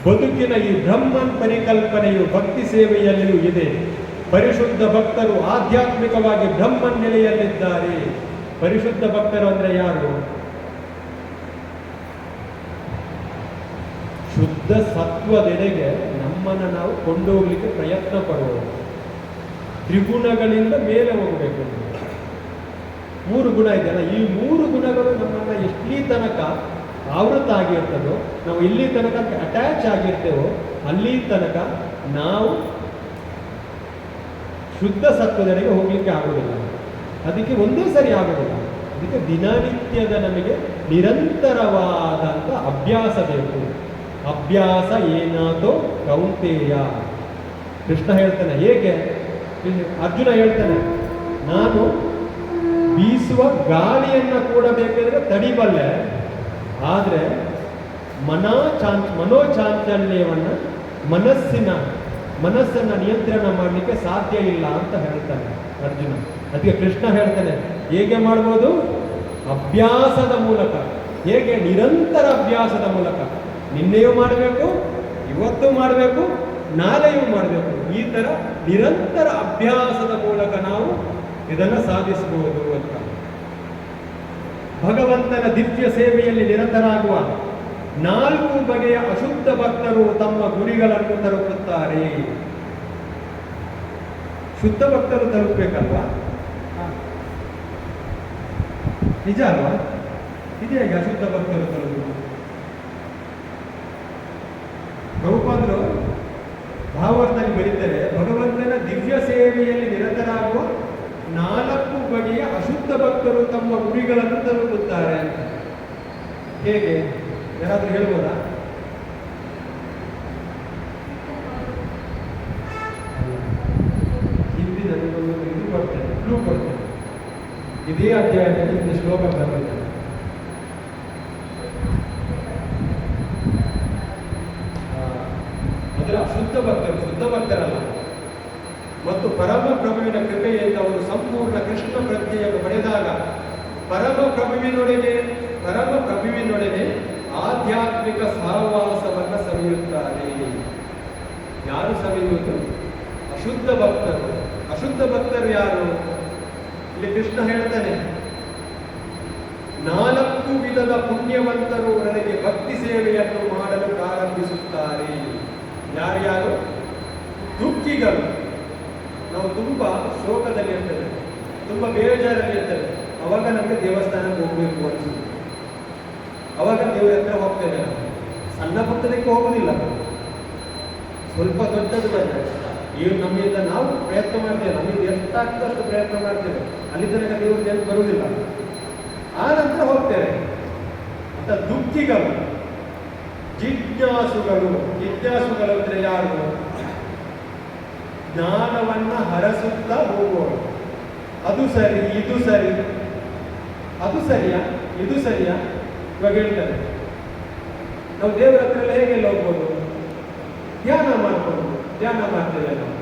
ಬದುಕಿನ ಈ ಬ್ರಹ್ಮನ್ ಪರಿಕಲ್ಪನೆಯು ಭಕ್ತಿ ಸೇವೆಯಲ್ಲಿಯೂ ಇದೆ. ಪರಿಶುದ್ಧ ಭಕ್ತರು ಆಧ್ಯಾತ್ಮಿಕವಾಗಿ ಬ್ರಹ್ಮನ್ ನೆಲೆಯಲ್ಲಿದ್ದಾರೆ. ಪರಿಶುದ್ಧ ಭಕ್ತರು ಅಂದ್ರೆ ಯಾರು? ಶುದ್ಧ ಸತ್ವದೆಡೆಗೆ ನಮ್ಮನ್ನು ನಾವು ಕೊಂಡೋಗ್ಲಿಕ್ಕೆ ಪ್ರಯತ್ನ ಪಡುವುದು. ತ್ರಿಗುಣಗಳಿಂದ ಮೇಲೆ ಹೋಗಬೇಕು. 3 ಗುಣ ಇದೆಯಲ್ಲ, ಈ 3 ಗುಣಗಳು ನಮ್ಮನ್ನು ಎಷ್ಟೀ ತನಕ ಆವೃತ ಆಗಿರ್ತದೋ, ನಾವು ಇಲ್ಲಿ ತನಕ ಅಟ್ಯಾಚ್ ಆಗಿರ್ತೇವೋ ಅಲ್ಲಿ ತನಕ ನಾವು ಶುದ್ಧ ಸತ್ವದೆಡೆಗೆ ಹೋಗ್ಲಿಕ್ಕೆ ಆಗೋದಿಲ್ಲ. ಅದಕ್ಕೆ ಒಂದೇ ಸರಿ ಆಗೋದಿಲ್ಲ. ಅದಕ್ಕೆ ದಿನನಿತ್ಯದ ನಮಗೆ ನಿರಂತರವಾದಂಥ ಅಭ್ಯಾಸ ಬೇಕು. ಅಭ್ಯಾಸ ಏನಾದೋ ಕೌಂತೆಯ. ಕೃಷ್ಣ ಹೇಳ್ತಾನೆ ಹೇಗೆ? ಅರ್ಜುನ ಹೇಳ್ತಾನೆ, ನಾನು ಬೀಸುವ ಗಾಳಿಯನ್ನು ಕೂಡ ಬೇಕಾದ್ರೆ ತಡಿಬಲ್ಲೆ, ಆದರೆ ಮನೋಚಾಂಚಲ್ಯವನ್ನು ಮನಸ್ಸನ್ನು ನಿಯಂತ್ರಣ ಮಾಡಲಿಕ್ಕೆ ಸಾಧ್ಯ ಇಲ್ಲ ಅಂತ ಹೇಳ್ತಾನೆ ಅರ್ಜುನ. ಅದಕ್ಕೆ ಕೃಷ್ಣ ಹೇಳ್ತಾನೆ ಹೇಗೆ ಮಾಡ್ಬೋದು? ಅಭ್ಯಾಸದ ಮೂಲಕ. ಹೇಗೆ? ನಿರಂತರ ಅಭ್ಯಾಸದ ಮೂಲಕ. ನಿನ್ನೆಯೂ ಮಾಡಬೇಕು, ಇವತ್ತು ಮಾಡಬೇಕು, ನಾಳೆಯೂ ಮಾಡಬೇಕು. ಈ ಥರ ನಿರಂತರ ಅಭ್ಯಾಸದ ಮೂಲಕ ನಾವು ಇದನ್ನು ಸಾಧಿಸಬಹುದು ಅಂತ. ಭಗವಂತನ ದಿವ್ಯ ಸೇವೆಯಲ್ಲಿ ನಿರತರಾಗುವ 4 ಬಗೆಯ ಅಶುದ್ಧ ಭಕ್ತರು ತಮ್ಮ ಗುರಿಗಳನ್ನು ತಲುಪುತ್ತಾರೆ. ಶುದ್ಧ ಭಕ್ತರು ತಲುಪಬೇಕಲ್ವಾ? ನಿಜ ಅಲ್ವಾ? ಇದು ಹೇಗೆ ಅಶುದ್ಧ ಭಕ್ತರು ತಲುಪುವುದು? ಪ್ರಭುಪಾದರು ಭಾವಾರ್ಥದಲ್ಲಿ ಬರೀತಾರೆ, ಭಗವಂತನ ದಿವ್ಯ ಸೇವೆಯಲ್ಲಿ ನಿರತರಾಗುವ 4 ಬಗೆಯ ಅಶುದ್ಧ ಭಕ್ತರು ತಮ್ಮ ಗುರಿಗಳನ್ನು ತಲುಪುತ್ತಾರೆ ಅಂತ. ಹೇಗೆ? ಯಾರಾದ್ರೂ ಹೇಳ್ಬೋದಾ? ಹಿಂದಿ ನನಗೊಂದು ಇದು ಕೊಡ್ತೇನೆ, ಕ್ಲೂ ಕೊಡ್ತೇನೆ. ಇದೇ ಅಧ್ಯಾಯದಲ್ಲಿ ಒಂದು ಶ್ಲೋಕ ಬರ್ತದೆ. ಅದರ ಅಶುದ್ಧ ಭಕ್ತರು ಶುದ್ಧ ಭಕ್ತರಲ್ಲ. ಮತ್ತು ಪರಮ ಪ್ರಭುವಿನ ಕೃಪೆಯಿಂದ ಅವರು ಸಂಪೂರ್ಣ ಕೃಷ್ಣ ಪ್ರಜ್ಞೆಯನ್ನು ಪಡೆದಾಗ ಪರಮ ಪ್ರಭುವಿನೊಡನೆ ಆಧ್ಯಾತ್ಮಿಕ ಸಹವಾಸವನ್ನು ಸವಿಯುತ್ತಾರೆ. ಯಾರು ಸವಿಯುವುದು? ಅಶುದ್ಧ ಭಕ್ತರು. ಅಶುದ್ಧ ಭಕ್ತರು ಯಾರು? ಇಲ್ಲಿ ಕೃಷ್ಣ ಹೇಳ್ತಾನೆ, 4 ವಿಧದ ಪುಣ್ಯವಂತರು ನನಗೆ ಭಕ್ತಿ ಸೇವೆಯನ್ನು ಮಾಡಲು ಪ್ರಾರಂಭಿಸುತ್ತಾರೆ. ಯಾರ್ಯಾರು? ದುಃಖಿಗಳು. ನಾವು ತುಂಬ ಶೋಕದಲ್ಲಿ ಇರ್ತೇವೆ, ತುಂಬ ಬೇಜಾರಲ್ಲಿ ಇರ್ತೇವೆ. ಅವಾಗ ನಮಗೆ ದೇವಸ್ಥಾನಕ್ಕೆ ಹೋಗಬೇಕು ಅನಿಸುತ್ತೆ. ಅವಾಗ ದೇವರ ಹತ್ರ ಹೋಗ್ತೇವೆ. ಸಣ್ಣ ಪುಟ್ಟದಕ್ಕೆ ಹೋಗೋದಿಲ್ಲ, ಸ್ವಲ್ಪ ದೊಡ್ಡದು ಬಂದರೆ ಇವು ನಮ್ಮಿಂದ ನಾವು ಪ್ರಯತ್ನ ಮಾಡ್ತೇವೆ. ನಮಗೆ ಎಷ್ಟಾಗ್ತದೆ ಅಷ್ಟು ಪ್ರಯತ್ನ ಮಾಡ್ತೇವೆ. ಅಲ್ಲಿ ತನಕ ದೇವರು ಏನು ಬರುವುದಿಲ್ಲ. ಆ ನಂತರ ಹೋಗ್ತೇವೆ ಅಂತ. ದುಃಖಿಗಳು, ಜಿಜ್ಞಾಸುಗಳು. ಜಿಜ್ಞಾಸುಗಳು ಅಂದರೆ ಯಾರು? ಜ್ಞಾನವನ್ನ ಹರಸುತ್ತಾ ಹೋಗುವವರು. ಅದು ಸರಿ, ಇದು ಸರಿ, ಅದು ಸರಿಯಾ, ಇದು ಸರಿಯಾ? ಇವಾಗ ಹೇಳ್ತಾರೆ, ನಾವು ದೇವರ ಹತ್ರ ಎಲ್ಲ ಹೇಗೆಲ್ಲ ಹೋಗ್ಬೋದು? ಧ್ಯಾನ ಮಾಡ್ಬೋದು. ಧ್ಯಾನ ಮಾಡ್ತೇವೆ ನಾವು.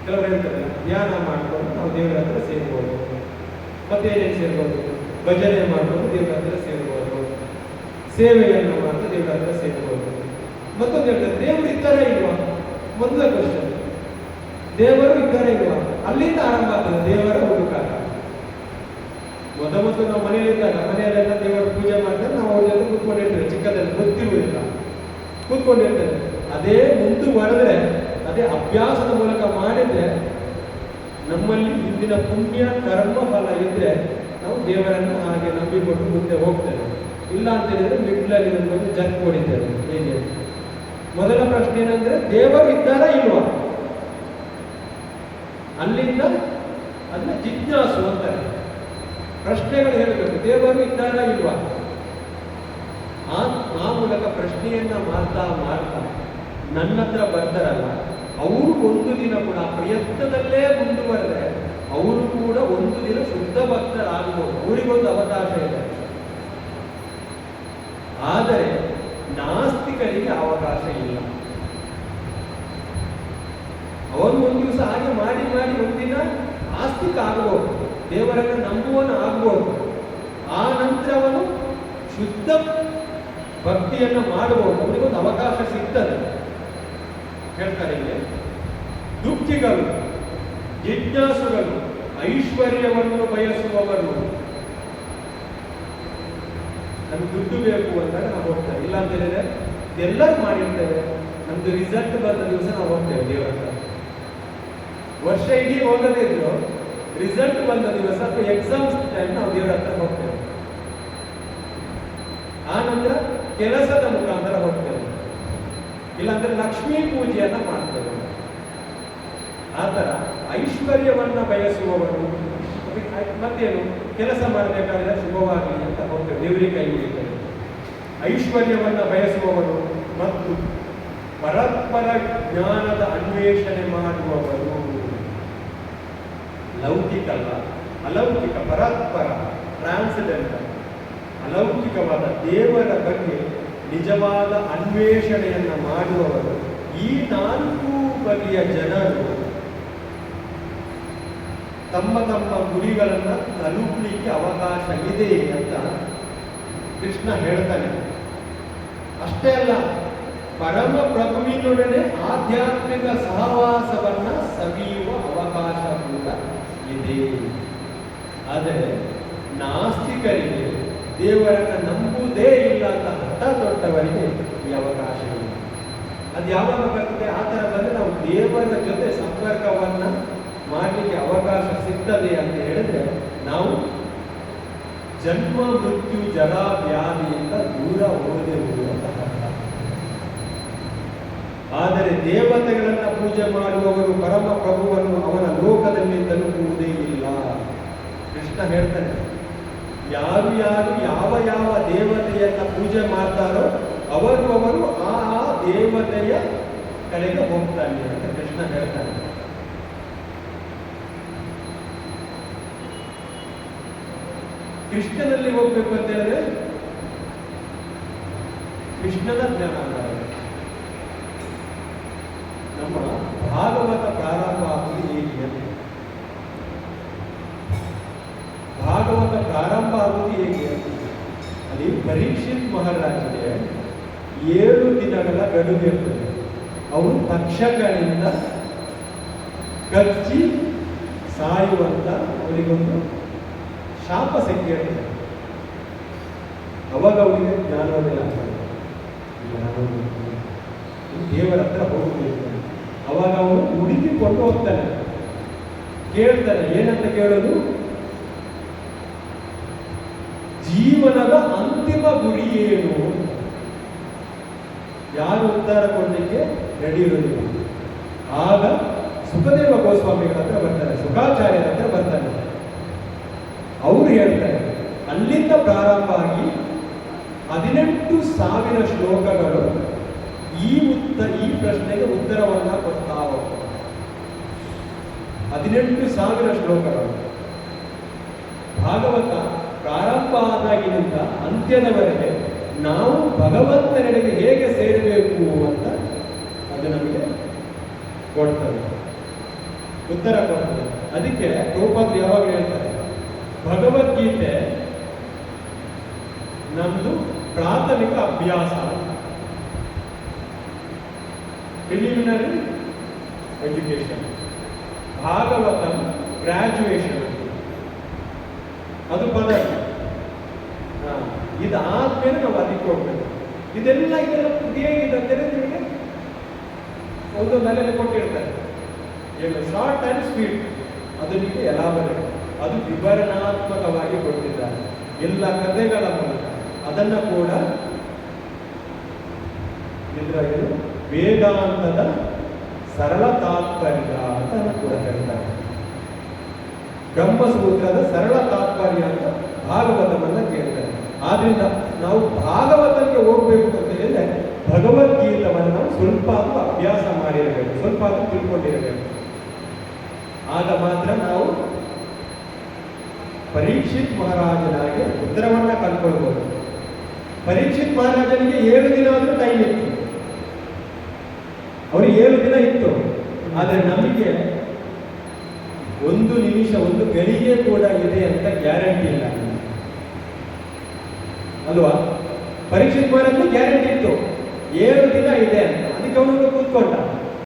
ಕೆಲವರು ಹೇಳ್ತಾರೆ ಧ್ಯಾನ ಮಾಡ್ಕೊಂಡು ನಾವು ದೇವರ ಹತ್ರ ಸೇರ್ಬೋದು. ಮತ್ತೆ ಏನೇನು ಸೇರ್ಬೋದು? ಭಜನೆ ಮಾಡ್ಬೋದು, ದೇವರ ಹತ್ರ ಸೇರ್ಬೋದು. ಸೇವೆಯನ್ನು ಮಾಡ್ತಾ ದೇವರ ಹತ್ರ ಸೇರ್ಬೋದು. ಮತ್ತೊಂದು ಹೇಳ್ತಾರೆ, ದೇವರು ಇದ್ದಾರೆ ಇಲ್ವಾ? ಮೊದಲ ಕ್ವಶನ್, ದೇವರು ಇದ್ದಾರೆ ಇಲ್ವಾ? ಅಲ್ಲಿಂದ ಆರಂಭ ಆಗ್ತದೆ ದೇವರ ಹುಡುಕಾಟ. ಮೊದಲು ನಾವು ಮನೆಯಲ್ಲಿದ್ದಾಗ ಮನೆಯಲ್ಲೆಲ್ಲ ದೇವರ ಪೂಜೆ ಮಾಡ್ತಾರೆ. ನಾವು ಅವ್ರ ಜೊತೆ ಕೂತ್ಕೊಂಡಿರ್ತೇವೆ. ಚಿಕ್ಕದಲ್ಲಿ ಗೊತ್ತಿರುವುದಿಲ್ಲ, ಕೂತ್ಕೊಂಡಿರ್ತೇವೆ. ಅದೇ ಮುಂದುವರೆದ್ರೆ, ಅದೇ ಅಭ್ಯಾಸದ ಮೂಲಕ ಮಾಡಿದ್ರೆ, ನಮ್ಮಲ್ಲಿ ಇಂದಿನ ಪುಣ್ಯ ಕರ್ಮ ಫಲ ಇದ್ರೆ ನಾವು ದೇವರನ್ನು ಹಾಗೆ ನಂಬಿಕೊಂಡು ಮುಂದೆ ಹೋಗ್ತೇವೆ. ಇಲ್ಲ ಅಂತ ಹೇಳಿದ್ರೆ ಮಿಡ್ಲಲ್ಲಿ ನಮಗೆ ಜರ್ಕ್ ಹೊಡಿತೇವೆ. ಹೇಗೆ? ಮೊದಲ ಪ್ರಶ್ನೆ ಏನಂದ್ರೆ, ದೇವರು ಇದ್ದಾರಾ ಇಲ್ವಾ? ಅಲ್ಲಿಂದ ಅದನ್ನ ಜಿಜ್ಞಾಸು ಅಂತಾರೆ. ಪ್ರಶ್ನೆಗಳು ಹೇಳಬೇಕು, ದೇವರು ಇದ್ದಾರಾ ಇಲ್ವಾ? ಆ ಮೂಲಕ ಪ್ರಶ್ನೆಯನ್ನ ಮಾಡ್ತಾ ನನ್ನ ಹತ್ರ ಬರ್ತಾರಲ್ಲ, ಅವರು ಒಂದು ದಿನ ಕೂಡ ಪ್ರಯತ್ನದಲ್ಲೇ ಮುಂದುವರೆದ್ರೆ ಅವರು ಕೂಡ ಒಂದು ದಿನ ಶುದ್ಧ ಭಕ್ತರಾಗಬಹುದು. ಅವರಿಗೊಂದು ಅವಕಾಶ ಇದೆ. ಆದರೆ ನಾಸ್ತಿಕರಿಗೆ ಅವಕಾಶ ಇಲ್ಲ. ಅವನು ಒಂದು ದಿವಸ ಹಾಗೆ ಮಾಡಿ ಒಂದಿನ ಆಸ್ತಿಕ ಆಗಬಹುದು, ದೇವರನ್ನು ನಂಬುವನು ಆಗಬಹುದು. ಆ ನಂತರ ಅವನು ಶುದ್ಧ ಭಕ್ತಿಯನ್ನು ಮಾಡುವವರು ಅವರಿಗೊಂದು ಅವಕಾಶ ಸಿಗ್ತದೆ. ಹೇಳ್ತಾರೆ ಇಲ್ಲಿ, ದುಃಖಿಗಳು, ಜಿಜ್ಞಾಸುಗಳು, ಐಶ್ವರ್ಯವನ್ನು ಬಯಸುವವರು. ನಮ್ಗೆ ದುಡ್ಡು ಬೇಕು ಅಂದಾಗ ನಾವು ಹೋಗ್ತೇವೆ. ಇಲ್ಲ ಅಂತ ಹೇಳಿದ್ರೆ ಎಲ್ಲರೂ ಮಾಡಿರ್ತೇವೆ, ನಮ್ದು ರಿಸಲ್ಟ್ ಬಂದ ದಿವಸ ನಾವು ಹೋಗ್ತೇವೆ ದೇವರ ಹತ್ರ. ವರ್ಷ ಇಡೀ ಹೋಗದೇ ಇದ್ರು ರಿಸಲ್ಟ್ ಬಂದ ದಿವಸ ಅಥವಾ ಎಕ್ಸಾಮ್ಸ್ ಟೈಮ್ ನಾವು ದೇವರ ಹತ್ರ ಹೋಗ್ತೇವೆ. ಆ ನಂತರ ಕೆಲಸದ ಮುಖಾಂತರ ಹೋಗ್ತೇವೆ, ಇಲ್ಲಾಂದ್ರೆ ಲಕ್ಷ್ಮೀ ಪೂಜೆಯನ್ನ ಮಾಡ್ತೇವೆ. ಆ ಥರ ಐಶ್ವರ್ಯವನ್ನ ಬಯಸುವವರು ಮತ್ತೇನು ಕೆಲಸ ಮಾಡಬೇಕಾದ್ರೆ ಶುಭವಾಗಲಿ ಅಂತ ಹೋಗ್ತೇವೆ, ದೇವರಿಗೆ ಕೈ ಮುಗಿತೇವೆ. ಐಶ್ವರ್ಯವನ್ನ ಬಯಸುವವರು ಮತ್ತು ಪರಸ್ಪರ ಜ್ಞಾನದ ಅನ್ವೇಷಣೆ ಮಾಡುವವರು. ಲೌಕಿಕಲ್ಲ, ಅಲೌಕಿಕ, ಪರಸ್ಪರ, ಟ್ರಾನ್ಸಿಡೆಂಟಲ್, ಅಲೌಕಿಕವಾದ ದೇವರ ಬಗ್ಗೆ ನಿಜವಾದ ಅನ್ವೇಷಣೆಯನ್ನ ಮಾಡುವವರು. ಈ 4 ಬಗೆಯ ಜನರು ತಮ್ಮ ತಮ್ಮ ಗುರಿಗಳನ್ನ ತಲುಪಲಿಕ್ಕೆ ಅವಕಾಶ ಇದೆ ಅಂತ ಕೃಷ್ಣ ಹೇಳ್ತಾನೆ. ಅಷ್ಟೇ ಅಲ್ಲ, ಪರಮ ಪ್ರಭುವಿನೊಡನೆ ಆಧ್ಯಾತ್ಮಿಕ ಸಹವಾಸವನ್ನ ಸವಿಯುವ ಅವಕಾಶ ಕೂಡ ಇದೆ. ಆದರೆ ನಾಸ್ತಿಕರಿಗೆ, ದೇವರನ್ನ ನಂಬುವುದೇ ಇಲ್ಲ ಅಂತ ಹಠ ತೊಟ್ಟವರಿಗೆ ಈ ಅವಕಾಶ ಇಲ್ಲ. ಅದು ಯಾವಾಗ ಬರ್ತದೆ? ಆ ಥರ ಬಂದರೆ ನಾವು ದೇವರ ಜೊತೆ ಸಂಪರ್ಕವನ್ನ ಮಾಡಲಿಕ್ಕೆ ಅವಕಾಶ ಸಿಗ್ತದೆ ಅಂತ ಹೇಳಿದ್ರೆ ನಾವು ಜನ್ಮ ಮೃತ್ಯು ಜರಾ ವ್ಯಾಧಿಯಿಂದ ದೂರ ಹೋದೆವುದಂತಹ. ಆದರೆ ದೇವತೆಗಳನ್ನ ಪೂಜೆ ಮಾಡುವವರು ಪರಮ ಪ್ರಭುವನ್ನು ಅವನ ಲೋಕದಲ್ಲಿ ತಲುಪುವುದೇ ಇಲ್ಲ. ಕೃಷ್ಣ ಹೇಳ್ತಾನೆ, ಯಾರು ಯಾರು ಯಾವ ಯಾವ ದೇವತೆಯನ್ನ ಪೂಜೆ ಮಾಡ್ತಾರೋ ಅವರು ಆ ದೇವತೆಯ ಕಡೆಗೆ ಹೋಗ್ತಾನೆ ಅಂತ ಕೃಷ್ಣ ಹೇಳ್ತಾನೆ. ಕೃಷ್ಣನಲ್ಲಿ ಹೋಗ್ಬೇಕು ಅಂತ ಹೇಳಿದ್ರೆ ಕೃಷ್ಣನ ಜ್ಞಾನ. ನಮ್ಮ ಭಾಗವತ ಪ್ರಾರಂಭ ಆಗುವುದು ಹೇಗೆ? ಭಾಗವತ ಪ್ರಾರಂಭ ಆಗುವುದು ಹೇಗೆ? ಅಲ್ಲಿ ಪರೀಕ್ಷಿತ್ ಮಹಾರಾಜರಿಗೆ 7 ದಿನಗಳ ಗಡುವು ಇರ್ತದೆ. ಅವರು ತಕ್ಷಕನಿಂದ ಕಚ್ಚಿ ಸಾಯುವಂತ ಅವರಿಗೊಂದು ಶಾಪ ಸಿಕ್ಕಿರ್ತದೆ. ಅವಾಗ ಅವರಿಗೆ ಜ್ಞಾನೋದಯ ಆಗ್ತದೆ. ದೇವರ ಹತ್ರ ಹೋಗಬೇಕು. ಅವಾಗ ಅವನು ಹುಡುಕಿಕೊಂಡು ಹೋಗ್ತಾನೆ, ಕೇಳ್ತಾನೆ. ಏನಂತ ಕೇಳೋದು? ಜೀವನದ ಅಂತಿಮ ಗುರಿ ಏನು? ಯಾರು ಉತ್ತರ ಕೊಡಲಿಕ್ಕೆ ರೆಡಿ ಇರೋದಿಲ್ಲ. ಆಗ ಸುಖದೇವ ಗೋಸ್ವಾಮಿಗಳ ಹತ್ರ ಬರ್ತಾರೆ, ಶುಕಾಚಾರ್ಯರ ಹತ್ರ ಬರ್ತಾನೆ. ಅವರು ಹೇಳ್ತಾರೆ, ಅಲ್ಲಿಂದ ಪ್ರಾರಂಭ ಆಗಿ 18,000 ಶ್ಲೋಕಗಳು ಈ ಪ್ರಶ್ನೆಗೆ ಉತ್ತರವನ್ನ ಕೊಡ್ತಾ ಹೋಗ್ತಾರೆ. 18,000 ಶ್ಲೋಕಗಳು. ಭಾಗವತ ಪ್ರಾರಂಭ ಆದಾಗಿನಿಂದ ಅಂತ್ಯದವರೆಗೆ ನಾವು ಭಗವಂತನೆಡೆಗೆ ಹೇಗೆ ಸೇರಬೇಕು ಅಂತ ಅದು ನಮಗೆ ಕೊಡ್ತದೆ, ಉತ್ತರ ಕೊಡ್ತದೆ. ಅದಕ್ಕೆ ರೂಪಾದ್ರು ಯಾವಾಗ ಹೇಳ್ತಾರೆ, ಭಗವದ್ಗೀತೆ ನಮ್ದು ಪ್ರಾಥಮಿಕ ಅಭ್ಯಾಸ, ಪ್ರಿಲಿಮಿನರಿ ಎಜುಕೇಶನ್. ಭಾಗವತಂ ಗ್ರಾಜುಯೇಷನ್, ಅದು ಪದವಿ. ಇದಾದ್ಮೇಲೆ ನಾವು ಅದಕ್ಕೆ ಹೋಗ್ಬೇಕು. ಇದೆಲ್ಲ ಹೇಗಿದೆ ಅಂತೇಳಿ ನಿಮಗೆ ಒಂದು ನೆಲೆ ಕೊಟ್ಟಿರ್ತಾರೆ, ಏನು ಶಾರ್ಟ್ ಆ್ಯಂಡ್ ಸ್ವೀಟ್. ಅದು ನಿಮಗೆ ಎಲಾಬರೇಟ್, ಅದು ವಿವರಣಾತ್ಮಕವಾಗಿ ಕೊಟ್ಟಿದ್ದಾರೆ ಎಲ್ಲ ಕಥೆಗಳ ಮೂಲಕ. ಅದನ್ನು ಕೂಡ ಇದರಲ್ಲಿ ವೇದಾಂತದ ಸರಳ ತಾತ್ಪರ್ಯ ಅಂತ ಕೂಡ ಹೇಳ್ತಾರೆ. ಬ್ರಹ್ಮಸೂತ್ರದ ಸರಳ ತಾತ್ಪರ್ಯ ಅಂತ ಭಾಗವತವನ್ನ ಕೇಳ್ತಾರೆ. ಆದ್ರಿಂದ ನಾವು ಭಾಗವತಕ್ಕೆ ಹೋಗ್ಬೇಕು ಅಂತ ಹೇಳಿದ್ರೆ ಭಗವದ್ಗೀತವನ್ನು ನಾವು ಸ್ವಲ್ಪ ಅಭ್ಯಾಸ ಮಾಡಿರಬೇಕು, ಸ್ವಲ್ಪ ತಿಳ್ಕೊಂಡಿರಬೇಕು. ಆಗ ಮಾತ್ರ ನಾವು ಪರೀಕ್ಷಿತ್ ಮಹಾರಾಜನಾಗೆ ಉತ್ತರವನ್ನ ಕಂಡುಕೊಳ್ಬಹುದು. ಪರೀಕ್ಷಿತ್ ಮಹಾರಾಜನಿಗೆ 7 ದಿನ ಆದ್ರೂ ಟೈಮ್ ಇತ್ತು, ಅವ್ರಿಗೆ 7 ದಿನ ಇತ್ತು. ಆದರೆ ನಮಗೆ 1 ನಿಮಿಷ, 1 ಗಳಿಗೆ ಕೂಡ ಇದೆ ಅಂತ ಗ್ಯಾರಂಟಿ ಇಲ್ಲ ಅಲ್ವಾ? ಪರೀಕ್ಷೆ ಮಾಡೋದು ಗ್ಯಾರಂಟಿ ಇತ್ತು 7 ದಿನ ಇದೆ ಅಂತ. ಅದಕ್ಕೆ ಅವನು ಕೂತ್ಕೊಂಡ.